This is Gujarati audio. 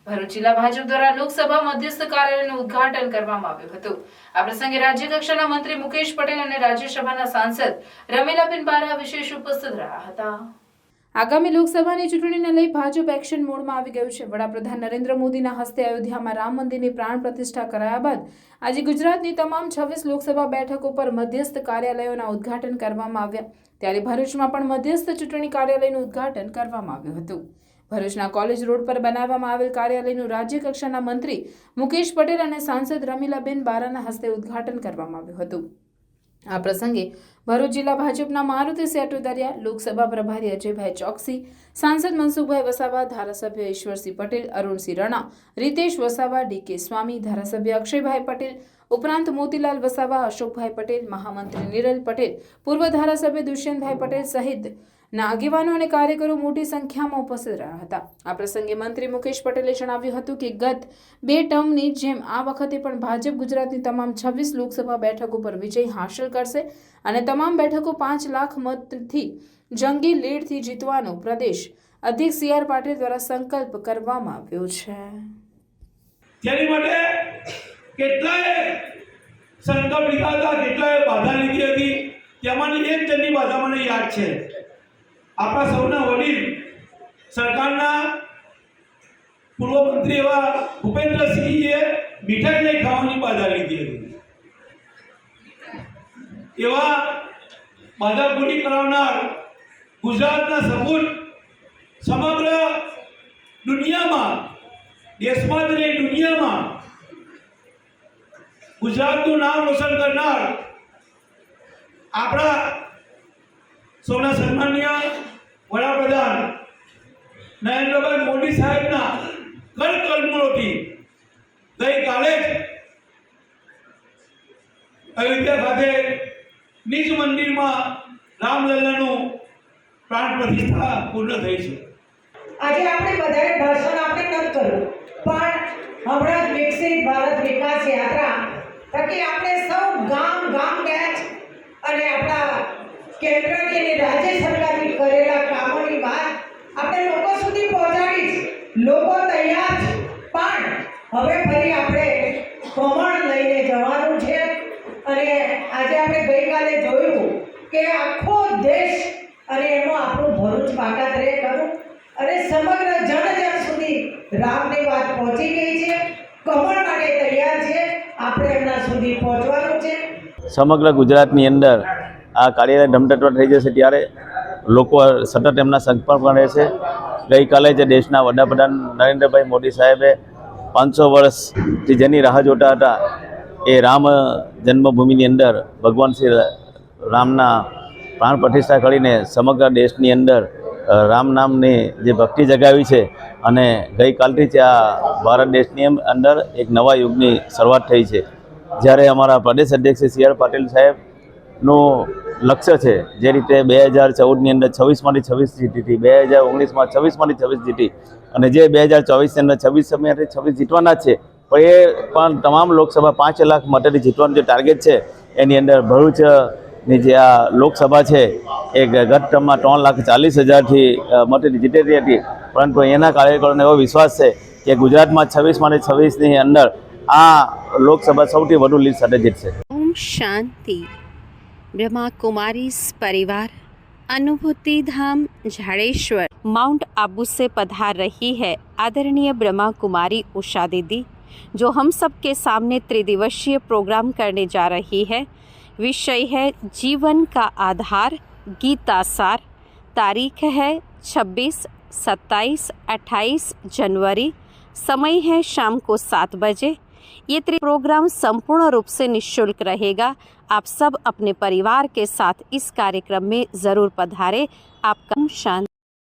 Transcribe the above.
ભરૂચ જિલ્લા ભાજપ દ્વારા લોકસભા મધ્યસ્થ કાર્યાલયનું ઉદ્ઘાટન કરવામાં આવ્યું હતું। આ પ્રસંગે રાજ્ય કક્ષાના મંત્રી મુકેશ પટેલ અને રાજ્યસભાના સાંસદ રમીલાબેન બારા વિશેષ ઉપસ્થિત રહ્યા હતા। આગામી લોકસભાની ચૂંટણીને લઈ ભાજપ એક્શન મોડમાં આવી ગયું છે। વડાપ્રધાન નરેન્દ્ર મોદીના હસ્તે અયોધ્યામાં રામ મંદિરની પ્રાણ પ્રતિષ્ઠા કરાયા બાદ આજે ગુજરાતની તમામ 26 લોકસભા બેઠકો પર મધ્યસ્થ કાર્યાલયોના ઉદ્ઘાટન કરવામાં આવ્યા। ત્યારે ભરૂચમાં પણ મધ્યસ્થ ચૂંટણી કાર્યાલયનું ઉદ્ઘાટન કરવામાં આવ્યું હતું। ભરૂચના કોલેજ રોડ પર બનાવવામાં આવેલ કાર્યાલયનું રાજ્ય કક્ષાના મંત્રી મુકેશ પટેલ અને સાંસદ રમીલાબેન બારાના હસ્તે ઉદ્ઘાટન કરવામાં આવ્યું હતું। આ પ્રસંગે ભરૂચ જિલ્લા ભાજપના મારુતિ સેટુદરિયા, લોકસભા પ્રભારી અજયભાઈ ચોકસી, સાંસદ મનસુખભાઈ વસાવા, ધારાસભ્ય ઈશ્વરસિંહ પટેલ, અરુણસિંહ રણા, રીતેશ વસાવા, ડીકે સ્વામી, ધારાસભ્ય અક્ષયભાઈ પટેલ ઉપરાંત મોતીલાલ વસાવા, અશોકભાઈ પટેલ, મહામંત્રી નિરલ પટેલ, પૂર્વ ધારાસભ્ય દુષ્યંતભાઈ પટેલ સહિત ના આગેવાનો અને કાર્યકરો મોટી સંખ્યામાં ઉપસ્થિત રહ્યા હતા। આ પ્રસંગે મંત્રી મુકેશ પટેલે જણાવ્યું હતું કે ગત 2 ટર્મની જેમ આ વખતે પણ ભાજપ ગુજરાતની તમામ 26 લોકસભા બેઠકો પર વિજય હાંસલ કરશે અને તમામ બેઠકો 5 લાખ મતથી જંગી લીડથી જીતવાનો પ્રદેશ અધ્યક્ષ CR પાટીલ દ્વારા સંકલ્પ કરવામાં આવ્યો છે। જેની માટે કેટલાય સંકલ્પ લીધા હતા, કેટલાય બાધા લીધી હતી। તેમાંની એક જણની બાધા મને યાદ છે। આપણા સૌના વડીલ સરકારના પૂર્વ મંત્રી એવા ભૂપેન્દ્રસિંહજીએ મીઠાઈ નહીં ખાવાની બાધા લીધી હતી। એવા બાધા પૂરી કરાવનાર ગુજરાતના સપૂત સમગ્ર દુનિયામાં, દેશમાં જ નહીં દુનિયામાં ગુજરાતનું નામ રોશન કરનાર આપણા સૌના સન્માનીય વડાપ્રધાન નરેન્દ્રભાઈ મોદી સાહેબના કરકમળોથી ગઈકાલે જ અયોધ્યા ખાતે નિજ મંદિરમાં રામલલ્લાનું પ્રાણ પ્રતિષ્ઠા પૂર્ણ થઈ છે। આજે આપણે વધારે ભાષણ આપણે ન કરવું, પણ હમણાં જ વિકસિત ભારત વિકાસ યાત્રા થકી આપણે સૌ ગામ ગામ ગયા છે અને આપણા કેન્દ્રની અને રાજ્ય સરકારની કરેલા કામોની વાત આપણે લોકો સુધી પહોંચાડી છે। લોકો તૈયાર છે, પણ હવે ફરી આપણે કમળ લઈને જવાનું છે અને આજે આપણે ગઈકાલે જોયું કે આખો દેશ અને એમાં આપણું ભરૂચ બાકાત રહે કરું અને સમગ્ર જન સુધી રામની વાત પહોંચી ગઈ છે। કમળ માટે તૈયાર છે, આપણે એમના સુધી પહોંચવાનું છે। સમગ્ર ગુજરાતની અંદર આ કાર્યાલય ઢમઢમાટ થઈ જશે ત્યારે લોકો સતત એમના સંપર્કમાં રહેશે। ગઈકાલે જે દેશના વડાપ્રધાન નરેન્દ્રભાઈ મોદી સાહેબે 500 વર્ષથી જેની રાહ જોતા હતા એ રામ જન્મભૂમિની અંદર ભગવાન શ્રી રામના પ્રાણ પ્રતિષ્ઠા કરીને સમગ્ર દેશની અંદર રામ નામની જે ભક્તિ જગાવી છે અને ગઈકાલથી જ આ ભારત દેશની અંદર એક નવા યુગની શરૂઆત થઈ છે। જ્યારે અમારા પ્રદેશ અધ્યક્ષ CR પાટીલ સાહેબનું લક્ષ્ય છે જે રીતે 2014ની અંદર 26માંથી 26 જીતી હતી, 2019માં 26માંથી 26 જીતી અને જે 2024ની અંદર 26માંથી 26 જીતવાના જ છે, પણ એ પણ તમામ લોકસભા 5 લાખ મતથી જીતવાનું જે ટાર્ગેટ છે એની અંદર ભરૂચની જે આ લોકસભા છે એ ગત ટર્મમાં 3,40,000થી મતથી જીતેલી હતી, પરંતુ એના કાર્યકરોને એવો વિશ્વાસ છે કે ગુજરાતમાં 26માંથી 26ની અંદર આ લોકસભા સૌથી વધુ લીડ સાથે જીતશે। ओम शांति। ब्रह्मा कुमारी परिवार अनुभूति धाम झाड़ेश्वर माउंट आबू से पधार रही है आदरणीय ब्रह्मा कुमारी उषा दीदी, जो हम सब के सामने त्रिदिवसीय प्रोग्राम करने जा रही है। विषय है जीवन का आधार, गीता सार। तारीख है 26, 27, 28 जनवरी। समय है शाम को 7 बजे। ये प्रोग्राम संपूर्ण रूप से निःशुल्क रहेगा। आप सब अपने परिवार के साथ इस कार्यक्रम में ज़रूर पधारें। आपका शांति।